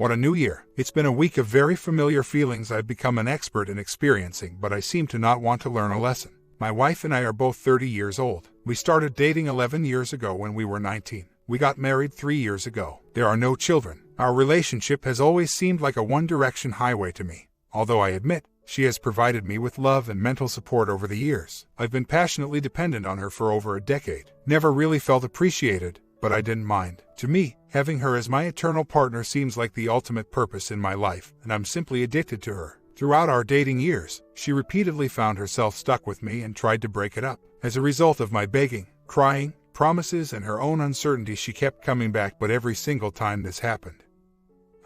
What a new year. It's been a week of very familiar feelings I've become an expert in experiencing, but I seem to not want to learn a lesson. My wife and I are both 30 years old. We started dating 11 years ago when we were 19. We got married 3 years ago. There are no children. Our relationship has always seemed like a one-direction highway to me. Although I admit, she has provided me with love and mental support over the years. I've been passionately dependent on her for over a decade. Never really felt appreciated, but I didn't mind. To me, having her as my eternal partner seems like the ultimate purpose in my life, and I'm simply addicted to her. Throughout our dating years, she repeatedly found herself stuck with me and tried to break it up. As a result of my begging, crying, promises, and her own uncertainty, she kept coming back, but every single time this happened,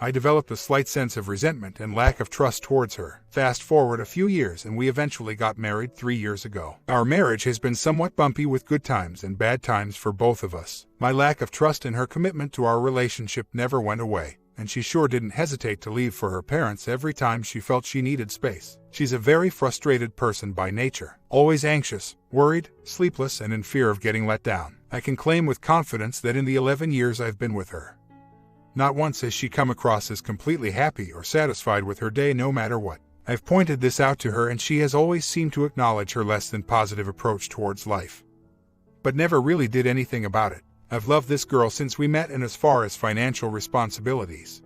I developed a slight sense of resentment and lack of trust towards her. Fast forward a few years and we eventually got married 3 years ago. Our marriage has been somewhat bumpy with good times and bad times for both of us. My lack of trust and her commitment to our relationship never went away, and she sure didn't hesitate to leave for her parents every time she felt she needed space. She's a very frustrated person by nature, always anxious, worried, sleepless, and in fear of getting let down. I can claim with confidence that in the 11 years I've been with her, not once has she come across as completely happy or satisfied with her day no matter what. I've pointed this out to her and she has always seemed to acknowledge her less than positive approach towards life, but never really did anything about it. I've loved this girl since we met, and as far as financial responsibilities,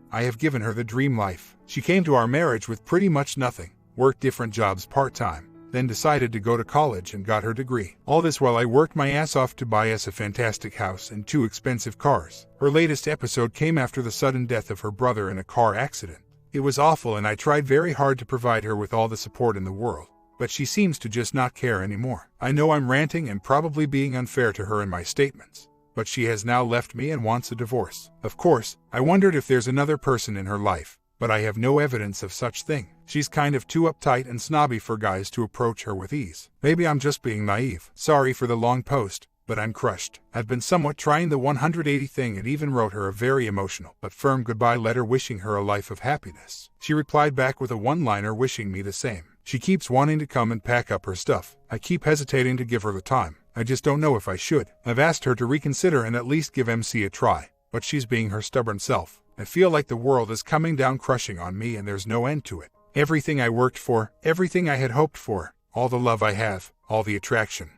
I have given her the dream life. She came to our marriage with pretty much nothing, worked different jobs part-time, then decided to go to college and got her degree. All this while I worked my ass off to buy us a fantastic house and 2 expensive cars. Her latest episode came after the sudden death of her brother in a car accident. It was awful and I tried very hard to provide her with all the support in the world, but she seems to just not care anymore. I know I'm ranting and probably being unfair to her in my statements, but she has now left me and wants a divorce. Of course, I wondered if there's another person in her life, but I have no evidence of such thing. She's kind of too uptight and snobby for guys to approach her with ease. Maybe I'm just being naive. Sorry for the long post, but I'm crushed. I've been somewhat trying the 180 thing and even wrote her a very emotional but firm goodbye letter wishing her a life of happiness. She replied back with a one-liner wishing me the same. She keeps wanting to come and pack up her stuff. I keep hesitating to give her the time. I just don't know if I should. I've asked her to reconsider and at least give MC a try, but she's being her stubborn self. I feel like the world is coming down crushing on me and there's no end to it. Everything I worked for, everything I had hoped for, all the love I have, all the attraction,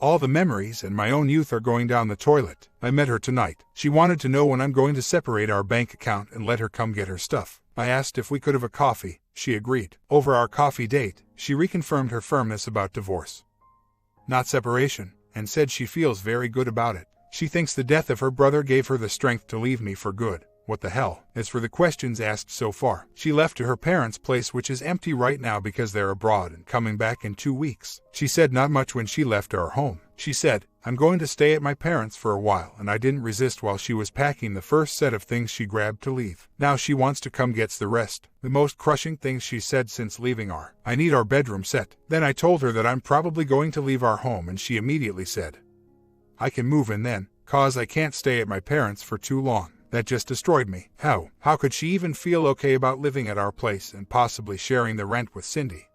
all the memories and my own youth are going down the toilet. I met her tonight. She wanted to know when I'm going to separate our bank account and let her come get her stuff. I asked if we could have a coffee. She agreed. Over our coffee date, she reconfirmed her firmness about divorce, not separation, and said she feels very good about it. She thinks the death of her brother gave her the strength to leave me for good. What the hell? As for the questions asked so far, she left to her parents' place, which is empty right now because they're abroad and coming back in 2 weeks. She said not much when she left our home. She said, I'm going to stay at my parents for a while, and I didn't resist while she was packing the first set of things she grabbed to leave. Now she wants to come gets the rest. The most crushing things she said since leaving are, I need our bedroom set. Then I told her that I'm probably going to leave our home and she immediately said, I can move in then, cause I can't stay at my parents for too long. That just destroyed me. How could she even feel okay about living at our place and possibly sharing the rent with Cindy,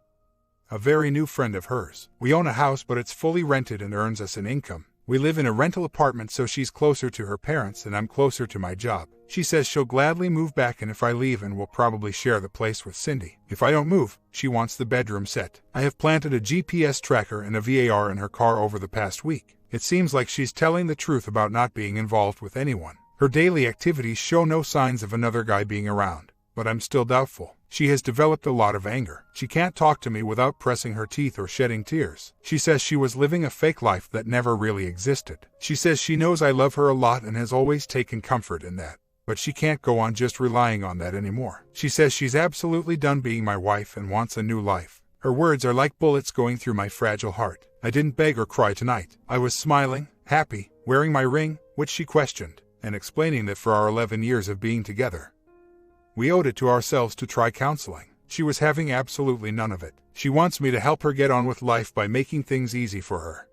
a very new friend of hers? We own a house, but it's fully rented and earns us an income. We live in a rental apartment, so she's closer to her parents and I'm closer to my job. She says she'll gladly move back, and if I leave, and we'll probably share the place with Cindy. If I don't move, she wants the bedroom set. I have planted a GPS tracker and a VAR in her car over the past week. It seems like she's telling the truth about not being involved with anyone. Her daily activities show no signs of another guy being around, but I'm still doubtful. She has developed a lot of anger. She can't talk to me without pressing her teeth or shedding tears. She says she was living a fake life that never really existed. She says she knows I love her a lot and has always taken comfort in that, but she can't go on just relying on that anymore. She says she's absolutely done being my wife and wants a new life. Her words are like bullets going through my fragile heart. I didn't beg or cry tonight. I was smiling, happy, wearing my ring, which she questioned, and explaining that for our 11 years of being together, we owed it to ourselves to try counseling. She was having absolutely none of it. She wants me to help her get on with life by making things easy for her.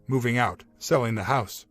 Moving out, selling the house,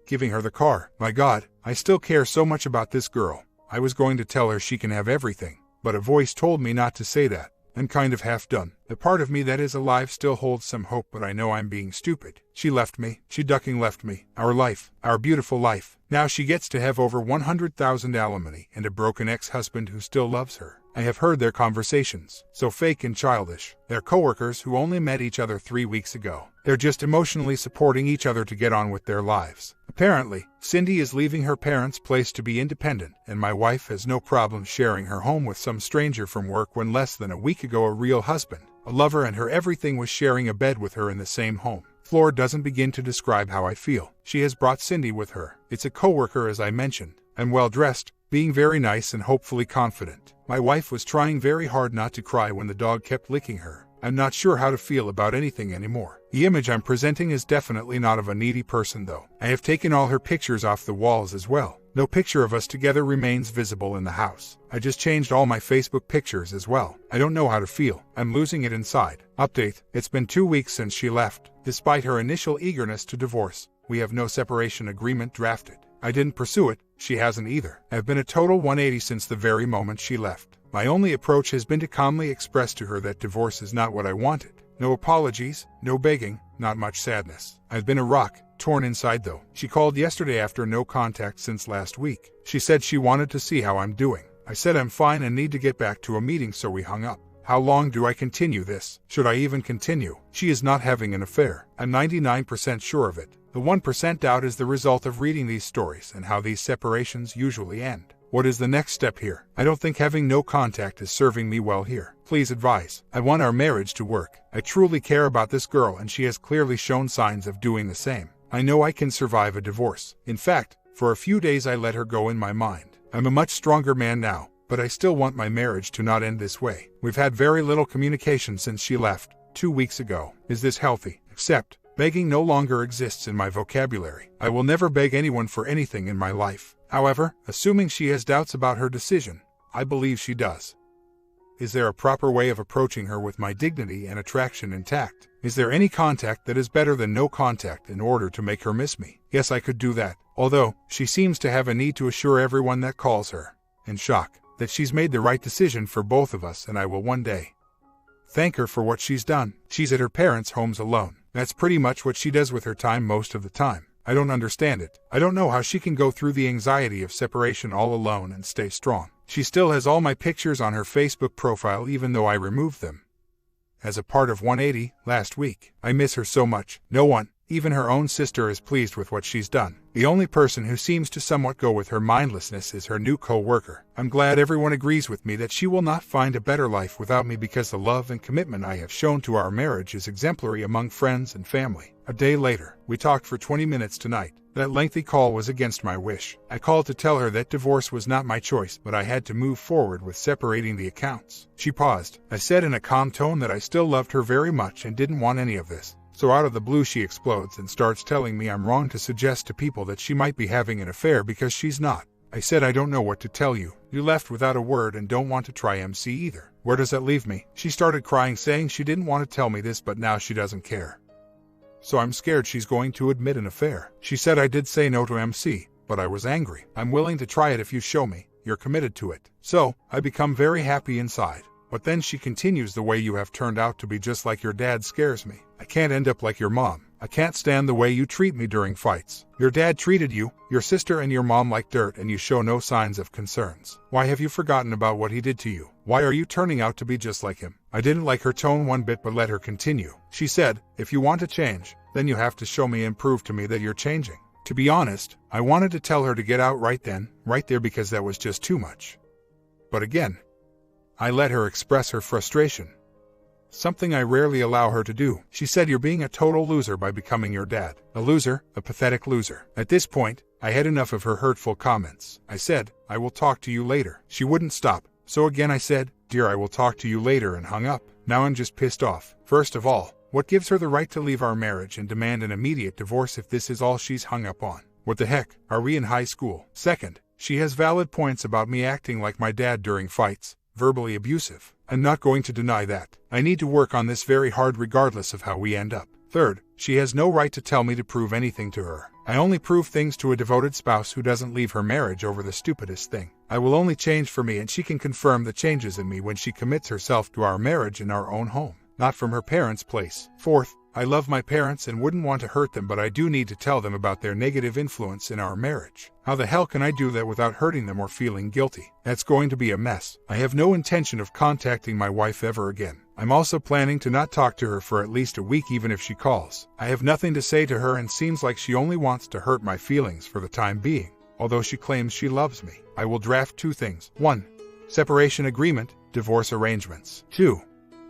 giving her the car. My God, I still care so much about this girl. I was going to tell her she can have everything, but a voice told me not to say that, and kind of half done. The part of me that is alive still holds some hope, but I know I'm being stupid. She left me. She ducking left me. Our life. Our beautiful life. Now she gets to have over 100,000 alimony and a broken ex-husband who still loves her. I have heard their conversations. So fake and childish. They're coworkers who only met each other 3 weeks ago. They're just emotionally supporting each other to get on with their lives. Apparently, Cindy is leaving her parents' place to be independent, and my wife has no problem sharing her home with some stranger from work when less than a week ago a real husband, a lover and her everything was sharing a bed with her in the same home. Floor doesn't begin to describe how I feel. She has brought Cindy with her. It's a coworker, as I mentioned, and well-dressed, being very nice and hopefully confident. My wife was trying very hard not to cry when the dog kept licking her. I'm not sure how to feel about anything anymore. The image I'm presenting is definitely not of a needy person though. I have taken all her pictures off the walls as well. No picture of us together remains visible in the house. I just changed all my Facebook pictures as well. I don't know how to feel. I'm losing it inside. Update: it's been 2 weeks since she left. Despite her initial eagerness to divorce, we have no separation agreement drafted. I didn't pursue it. She hasn't either. I've been a total 180 since the very moment she left. My only approach has been to calmly express to her that divorce is not what I wanted. No apologies, no begging, not much sadness. I've been a rock, torn inside though. She called yesterday after no contact since last week. She said she wanted to see how I'm doing. I said I'm fine and need to get back to a meeting, so we hung up. How long do I continue this? Should I even continue? She is not having an affair. I'm 99% sure of it. The 1% doubt is the result of reading these stories and how these separations usually end. What is the next step here? I don't think having no contact is serving me well here. Please advise. I want our marriage to work. I truly care about this girl and she has clearly shown signs of doing the same. I know I can survive a divorce. In fact, for a few days I let her go in my mind. I'm a much stronger man now, but I still want my marriage to not end this way. We've had very little communication since she left 2 weeks ago. Is this healthy? Except, begging no longer exists in my vocabulary. I will never beg anyone for anything in my life. However, assuming she has doubts about her decision, I believe she does. Is there a proper way of approaching her with my dignity and attraction intact? Is there any contact that is better than no contact in order to make her miss me? Yes, I could do that, although she seems to have a need to assure everyone that calls her, in shock, that she's made the right decision for both of us, and I will one day thank her for what she's done. She's at her parents' homes alone. That's pretty much what she does with her time most of the time. I don't understand it. I don't know how she can go through the anxiety of separation all alone and stay strong. She still has all my pictures on her Facebook profile even though I removed them as a part of 180 last week. I miss her so much. No one, even her own sister, is pleased with what she's done. The only person who seems to somewhat go with her mindlessness is her new co-worker. I'm glad everyone agrees with me that she will not find a better life without me, because the love and commitment I have shown to our marriage is exemplary among friends and family. A day later, we talked for 20 minutes tonight. That lengthy call was against my wish. I called to tell her that divorce was not my choice, but I had to move forward with separating the accounts. She paused. I said in a calm tone that I still loved her very much and didn't want any of this. So out of the blue she explodes and starts telling me I'm wrong to suggest to people that she might be having an affair because she's not. I said I don't know what to tell you. You left without a word and don't want to try MC either. Where does that leave me? She started crying, saying she didn't want to tell me this, but now she doesn't care. So I'm scared she's going to admit an affair. She said I did say no to MC, but I was angry. I'm willing to try it if you show me you're committed to it. So I become very happy inside. But then she continues, the way you have turned out to be just like your dad scares me. I can't end up like your mom. I can't stand the way you treat me during fights. Your dad treated you, your sister and your mom like dirt, and you show no signs of concerns. Why have you forgotten about what he did to you? Why are you turning out to be just like him? I didn't like her tone one bit, but let her continue. She said, if you want to change, then you have to show me and prove to me that you're changing. To be honest, I wanted to tell her to get out right then, right there, because that was just too much. But again, I let her express her frustration. Something I rarely allow her to do. She said, you're being a total loser by becoming your dad. A loser, a pathetic loser. At this point, I had enough of her hurtful comments. I said, I will talk to you later. She wouldn't stop. So again I said, dear, I will talk to you later, and hung up. Now I'm just pissed off. First of all, what gives her the right to leave our marriage and demand an immediate divorce if this is all she's hung up on? What the heck? Are we in high school? Second, she has valid points about me acting like my dad during fights. Verbally abusive. I'm not going to deny that. I need to work on this very hard regardless of how we end up. Third, she has no right to tell me to prove anything to her. I only prove things to a devoted spouse who doesn't leave her marriage over the stupidest thing. I will only change for me, and she can confirm the changes in me when she commits herself to our marriage in our own home. not from her parents' place. Fourth, I love my parents and wouldn't want to hurt them, but I do need to tell them about their negative influence in our marriage. How the hell can I do that without hurting them or feeling guilty? That's going to be a mess. I have no intention of contacting my wife ever again. I'm also planning to not talk to her for at least a week even if she calls. I have nothing to say to her and seems like she only wants to hurt my feelings for the time being. Although she claims she loves me, I will draft 2 things. 1. Separation agreement, divorce arrangements. 2.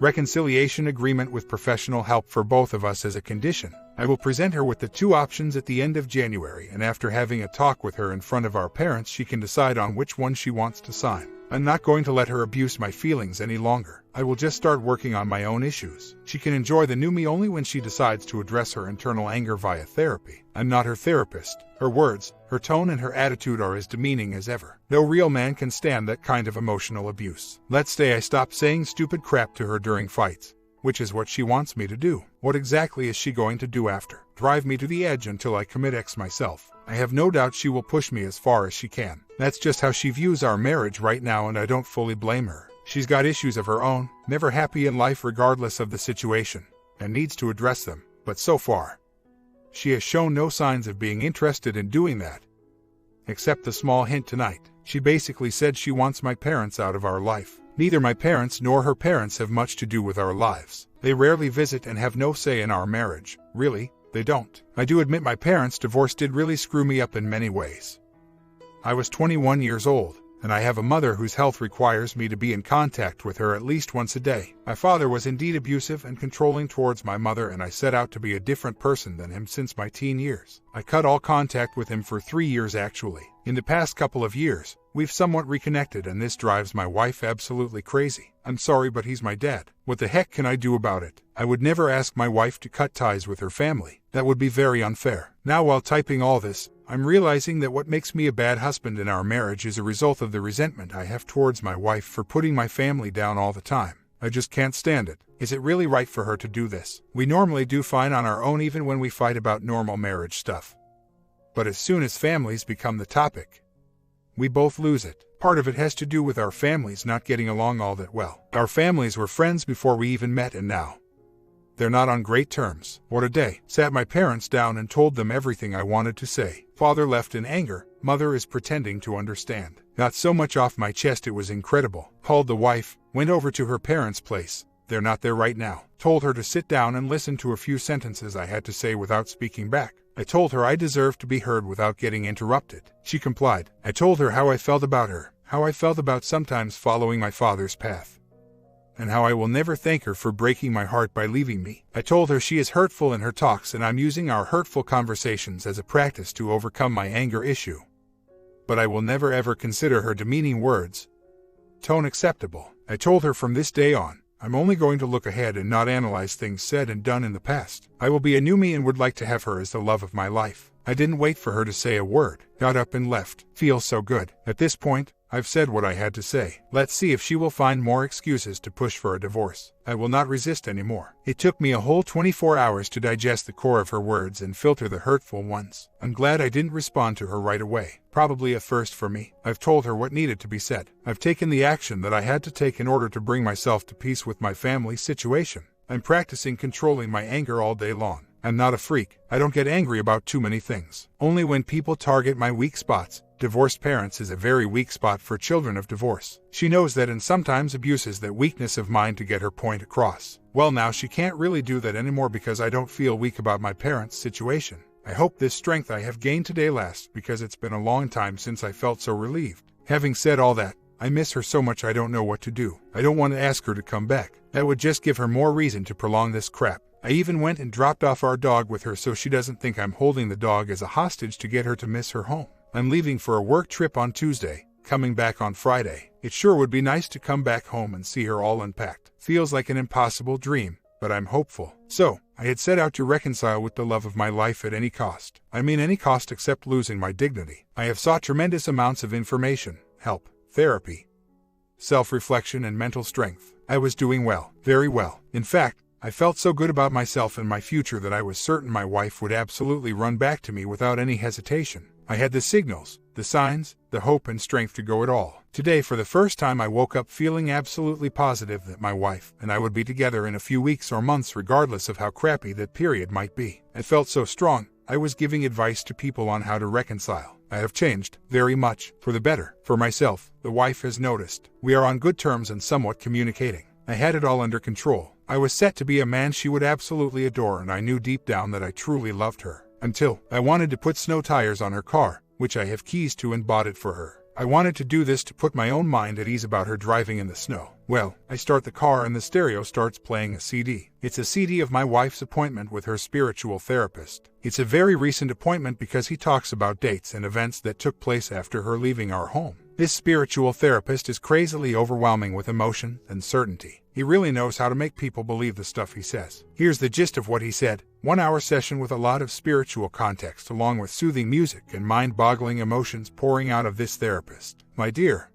Reconciliation agreement with professional help for both of us as a condition. I will present her with the 2 options at the end of January, and after having a talk with her in front of our parents, she can decide on which one she wants to sign. I'm not going to let her abuse my feelings any longer. I will just start working on my own issues. She can enjoy the new me only when she decides to address her internal anger via therapy. I'm not her therapist. Her words, her tone, and her attitude are as demeaning as ever. No real man can stand that kind of emotional abuse. Let's say I stop saying stupid crap to her during fights, which is what she wants me to do. What exactly is she going to do after? Drive me to the edge until I commit X myself. I have no doubt she will push me as far as she can. That's just how she views our marriage right now, and I don't fully blame her. She's got issues of her own, never happy in life regardless of the situation, and needs to address them. But so far, she has shown no signs of being interested in doing that. Except the small hint tonight. She basically said she wants my parents out of our life. Neither my parents nor her parents have much to do with our lives. They rarely visit and have no say in our marriage. Really, they don't. I do admit my parents' divorce did really screw me up in many ways. I was 21 years old, and I have a mother whose health requires me to be in contact with her at least once a day. My father was indeed abusive and controlling towards my mother, and I set out to be a different person than him since my teen years. I cut all contact with him for 3 years actually. In the past couple of years, we've somewhat reconnected, and this drives my wife absolutely crazy. I'm sorry, but he's my dad. What the heck can I do about it? I would never ask my wife to cut ties with her family. That would be very unfair. Now, while typing all this, I'm realizing that what makes me a bad husband in our marriage is a result of the resentment I have towards my wife for putting my family down all the time. I just can't stand it. Is it really right for her to do this? We normally do fine on our own even when we fight about normal marriage stuff. But as soon as families become the topic, we both lose it. Part of it has to do with our families not getting along all that well. Our families were friends before we even met, and now they're not on great terms. What a day. Sat my parents down and told them everything I wanted to say. Father left in anger. Mother is pretending to understand. Got so much off my chest it was incredible. Called the wife. Went over to her parents' place. They're not there right now. Told her to sit down and listen to a few sentences I had to say without speaking back. I told her I deserved to be heard without getting interrupted. She complied. I told her how I felt about her, how I felt about sometimes following my father's path, and how I will never thank her for breaking my heart by leaving me. I told her she is hurtful in her talks, and I'm using our hurtful conversations as a practice to overcome my anger issue. But I will never ever consider her demeaning words, tone acceptable. I told her from this day on, I'm only going to look ahead and not analyze things said and done in the past. I will be a new me and would like to have her as the love of my life. I didn't wait for her to say a word. Got up and left. Feels so good. At this point, I've said what I had to say. Let's see if she will find more excuses to push for a divorce. I will not resist anymore. It took me a whole 24 hours to digest the core of her words and filter the hurtful ones. I'm glad I didn't respond to her right away. Probably a first for me. I've told her what needed to be said. I've taken the action that I had to take in order to bring myself to peace with my family situation. I'm practicing controlling my anger all day long. I'm not a freak. I don't get angry about too many things. Only when people target my weak spots. Divorced parents is a very weak spot for children of divorce. She knows that and sometimes abuses that weakness of mine to get her point across. Well, now she can't really do that anymore because I don't feel weak about my parents' situation. I hope this strength I have gained today lasts because it's been a long time since I felt so relieved. Having said all that, I miss her so much I don't know what to do. I don't want to ask her to come back. That would just give her more reason to prolong this crap. I even went and dropped off our dog with her so she doesn't think I'm holding the dog as a hostage to get her to miss her home. I'm leaving for a work trip on Tuesday, coming back on Friday. It sure would be nice to come back home and see her all unpacked. Feels like an impossible dream, but I'm hopeful. So, I had set out to reconcile with the love of my life at any cost. I mean any cost except losing my dignity. I have sought tremendous amounts of information, help, therapy, self-reflection, and mental strength. I was doing well, very well. In fact, I felt so good about myself and my future that I was certain my wife would absolutely run back to me without any hesitation. I had the signals, the signs, the hope and strength to go it all. Today, for the first time, I woke up feeling absolutely positive that my wife and I would be together in a few weeks or months, regardless of how crappy that period might be. I felt so strong. I was giving advice to people on how to reconcile. I have changed, very much, for the better. For myself, the wife has noticed. We are on good terms and somewhat communicating. I had it all under control. I was set to be a man she would absolutely adore, and I knew deep down that I truly loved her. Until I wanted to put snow tires on her car, which I have keys to, and bought it for her. I wanted to do this to put my own mind at ease about her driving in the snow. Well, I start the car and the stereo starts playing a CD. It's a CD of my wife's appointment with her spiritual therapist. It's a very recent appointment because he talks about dates and events that took place after her leaving our home. This spiritual therapist is crazily overwhelming with emotion and certainty. He really knows how to make people believe the stuff he says. Here's the gist of what he said. 1-hour session with a lot of spiritual context, along with soothing music and mind-boggling emotions pouring out of this therapist. My dear,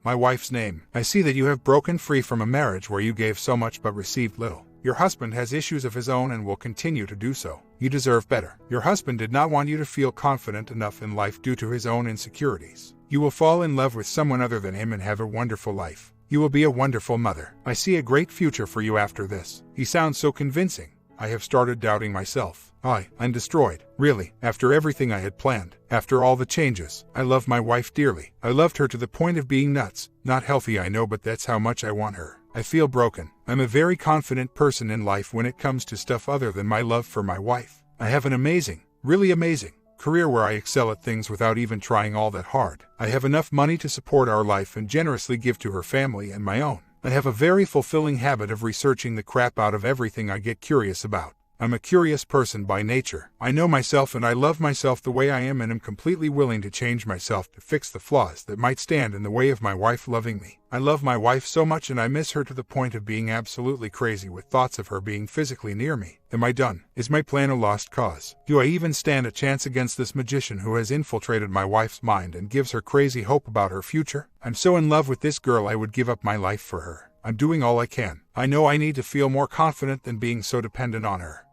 my wife's name. I see that you have broken free from a marriage where you gave so much but received little. Your husband has issues of his own and will continue to do so. You deserve better. Your husband did not want you to feel confident enough in life due to his own insecurities. You will fall in love with someone other than him and have a wonderful life. You will be a wonderful mother. I see a great future for you after this. He sounds so convincing. I have started doubting myself. I'm destroyed. Really, after everything I had planned, after all the changes, I love my wife dearly. I loved her to the point of being nuts. Not healthy, I know, but that's how much I want her. I feel broken. I'm a very confident person in life when it comes to stuff other than my love for my wife. I have an amazing, really amazing career where I excel at things without even trying all that hard. I have enough money to support our life and generously give to her family and my own. I have a very fulfilling habit of researching the crap out of everything I get curious about. I'm a curious person by nature. I know myself and I love myself the way I am, and am completely willing to change myself to fix the flaws that might stand in the way of my wife loving me. I love my wife so much and I miss her to the point of being absolutely crazy with thoughts of her being physically near me. Am I done? Is my plan a lost cause? Do I even stand a chance against this magician who has infiltrated my wife's mind and gives her crazy hope about her future? I'm so in love with this girl I would give up my life for her. I'm doing all I can. I know I need to feel more confident than being so dependent on her.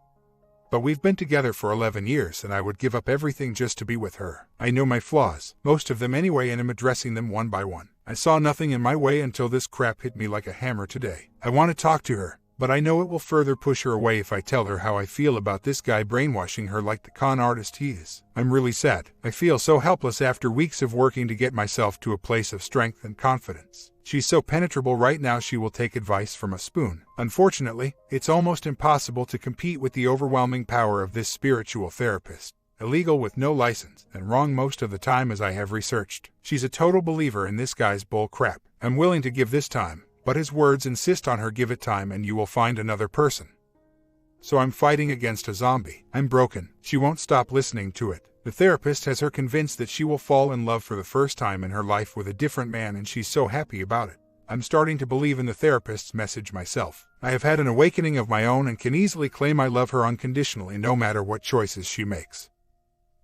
But we've been together for 11 years and I would give up everything just to be with her. I know my flaws, most of them anyway, and am addressing them one by one. I saw nothing in my way until this crap hit me like a hammer today. I want to talk to her, but I know it will further push her away if I tell her how I feel about this guy brainwashing her like the con artist he is. I'm really sad. I feel so helpless after weeks of working to get myself to a place of strength and confidence. She's so penetrable right now she will take advice from a spoon. Unfortunately, it's almost impossible to compete with the overwhelming power of this spiritual therapist. Illegal with no license, and wrong most of the time as I have researched. She's a total believer in this guy's bull crap. I'm willing to give this time, but his words insist on her give it time and you will find another person. So I'm fighting against a zombie. I'm broken. She won't stop listening to it. The therapist has her convinced that she will fall in love for the first time in her life with a different man, and she's so happy about it. I'm starting to believe in the therapist's message myself. I have had an awakening of my own and can easily claim I love her unconditionally no matter what choices she makes.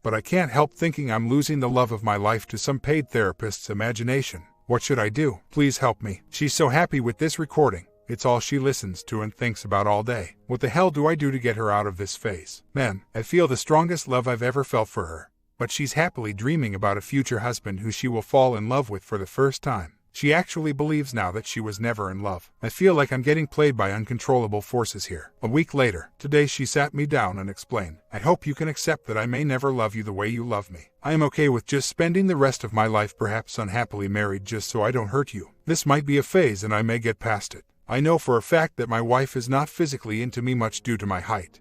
But I can't help thinking I'm losing the love of my life to some paid therapist's imagination. What should I do? Please help me. She's so happy with this recording. It's all she listens to and thinks about all day. What the hell do I do to get her out of this phase? Man, I feel the strongest love I've ever felt for her. But she's happily dreaming about a future husband who she will fall in love with for the first time. She actually believes now that she was never in love. I feel like I'm getting played by uncontrollable forces here. A week later, today she sat me down and explained, I hope you can accept that I may never love you the way you love me. I am okay with just spending the rest of my life perhaps unhappily married just so I don't hurt you. This might be a phase and I may get past it. I know for a fact that my wife is not physically into me much due to my height.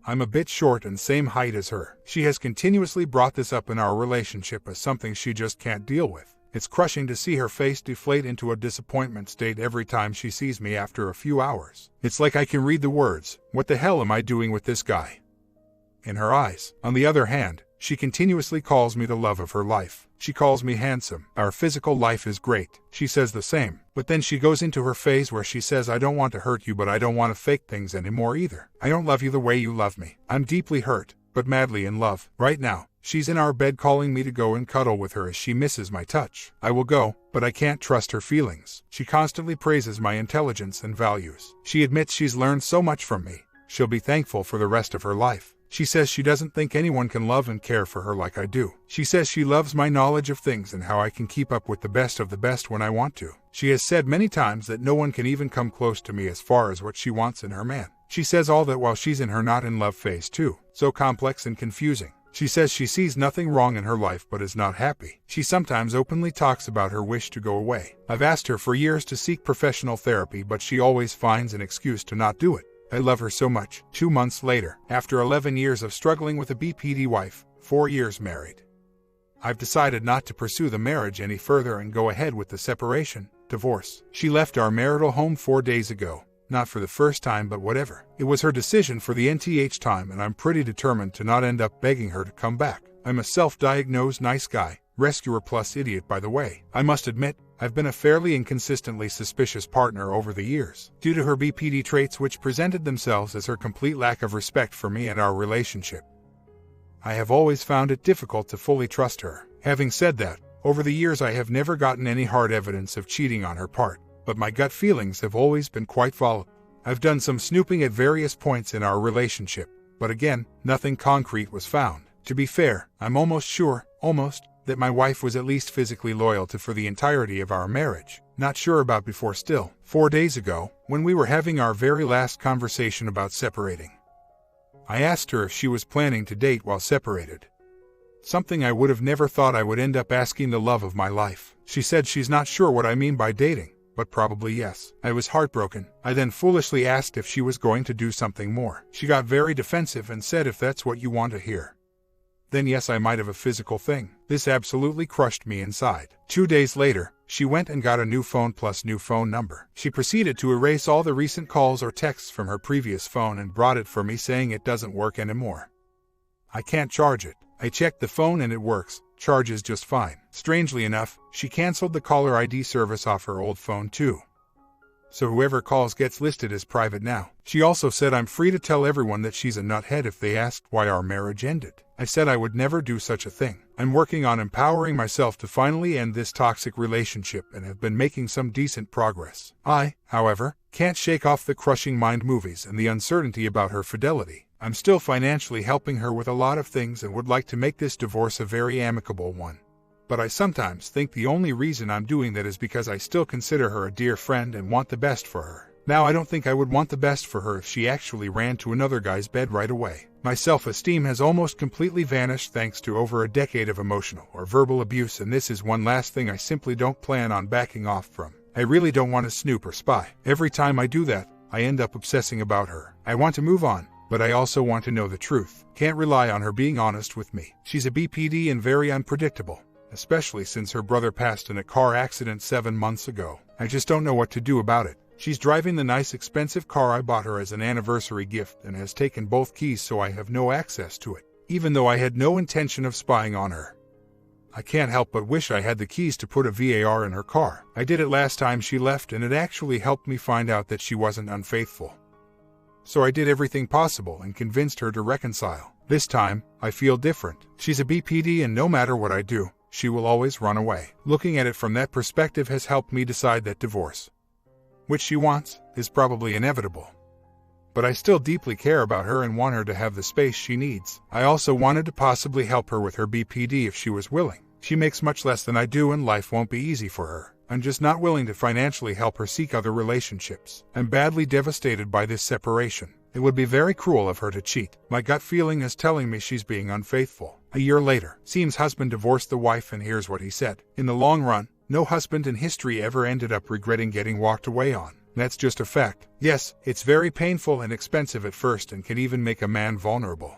I'm a bit short and same height as her. She has continuously brought this up in our relationship as something she just can't deal with. It's crushing to see her face deflate into a disappointment state every time she sees me after a few hours. It's like I can read the words, "What the hell am I doing with this guy?" in her eyes. On the other hand, she continuously calls me the love of her life. She calls me handsome. Our physical life is great. She says the same. But then she goes into her phase where she says, I don't want to hurt you, but I don't want to fake things anymore either. I don't love you the way you love me. I'm deeply hurt, but madly in love. Right now, she's in our bed calling me to go and cuddle with her as she misses my touch. I will go, but I can't trust her feelings. She constantly praises my intelligence and values. She admits she's learned so much from me. She'll be thankful for the rest of her life. She says she doesn't think anyone can love and care for her like I do. She says she loves my knowledge of things and how I can keep up with the best of the best when I want to. She has said many times that no one can even come close to me as far as what she wants in her man. She says all that while she's in her not in love phase too. So complex and confusing. She says she sees nothing wrong in her life but is not happy. She sometimes openly talks about her wish to go away. I've asked her for years to seek professional therapy, but she always finds an excuse to not do it. I love her so much. 2 months later, after 11 years of struggling with a BPD wife, 4 years married, I've decided not to pursue the marriage any further and go ahead with the separation, divorce. She left our marital home 4 days ago. Not for the first time, but whatever. It was her decision for the nth time, and I'm pretty determined to not end up begging her to come back. I'm a self-diagnosed nice guy, rescuer plus idiot by the way. I must admit, I've been a fairly inconsistently suspicious partner over the years, due to her BPD traits which presented themselves as her complete lack of respect for me and our relationship. I have always found it difficult to fully trust her. Having said that, over the years I have never gotten any hard evidence of cheating on her part, but my gut feelings have always been quite volatile. I've done some snooping at various points in our relationship, but again, nothing concrete was found. To be fair, I'm almost sure, that my wife was at least physically loyal to for the entirety of our marriage. Not sure about before still. 4 days ago, when we were having our very last conversation about separating, I asked her if she was planning to date while separated. Something I would have never thought I would end up asking the love of my life. She said she's not sure what I mean by dating, but probably yes. I was heartbroken. I then foolishly asked if she was going to do something more. She got very defensive and said if that's what you want to hear, then yes, I might have a physical thing. This absolutely crushed me inside. 2 days later, she went and got a new phone plus new phone number. She proceeded to erase all the recent calls or texts from her previous phone and brought it for me saying it doesn't work anymore. I can't charge it. I checked the phone and it works, charges just fine. Strangely enough, she canceled the caller ID service off her old phone too. So whoever calls gets listed as private now. She also said I'm free to tell everyone that she's a nuthead if they asked why our marriage ended. I said I would never do such a thing. I'm working on empowering myself to finally end this toxic relationship and have been making some decent progress. I, however, can't shake off the crushing mind movies and the uncertainty about her fidelity. I'm still financially helping her with a lot of things and would like to make this divorce a very amicable one. But I sometimes think the only reason I'm doing that is because I still consider her a dear friend and want the best for her. Now I don't think I would want the best for her if she actually ran to another guy's bed right away. My self-esteem has almost completely vanished thanks to over a decade of emotional or verbal abuse, and this is one last thing I simply don't plan on backing off from. I really don't want to snoop or spy. Every time I do that, I end up obsessing about her. I want to move on, but I also want to know the truth. Can't rely on her being honest with me. She's a BPD and very unpredictable, especially since her brother passed in a car accident 7 months ago. I just don't know what to do about it. She's driving the nice expensive car I bought her as an anniversary gift and has taken both keys, so I have no access to it, even though I had no intention of spying on her. I can't help but wish I had the keys to put a VAR in her car. I did it last time she left and it actually helped me find out that she wasn't unfaithful. So I did everything possible and convinced her to reconcile. This time, I feel different. She's a BPD and no matter what I do, she will always run away. Looking at it from that perspective has helped me decide that divorce, which she wants, is probably inevitable. But I still deeply care about her and want her to have the space she needs. I also wanted to possibly help her with her BPD if she was willing. She makes much less than I do and life won't be easy for her. I'm just not willing to financially help her seek other relationships. I'm badly devastated by this separation. It would be very cruel of her to cheat. My gut feeling is telling me she's being unfaithful. A year later, Seem's husband divorced the wife and here's what he said. In the long run, no husband in history ever ended up regretting getting walked away on. That's just a fact. Yes, it's very painful and expensive at first and can even make a man vulnerable.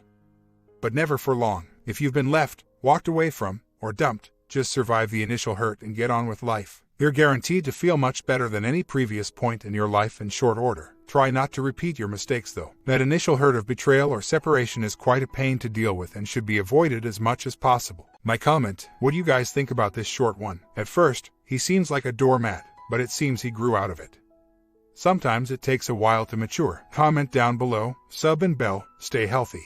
But never for long. If you've been left, walked away from, or dumped, just survive the initial hurt and get on with life. You're guaranteed to feel much better than any previous point in your life in short order. Try not to repeat your mistakes though. That initial hurt of betrayal or separation is quite a pain to deal with and should be avoided as much as possible. My comment: what do you guys think about this short one? At first, he seems like a doormat, but it seems he grew out of it. Sometimes it takes a while to mature. Comment down below, sub and bell, stay healthy.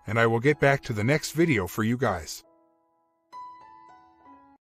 And I will get back to the next video for you guys.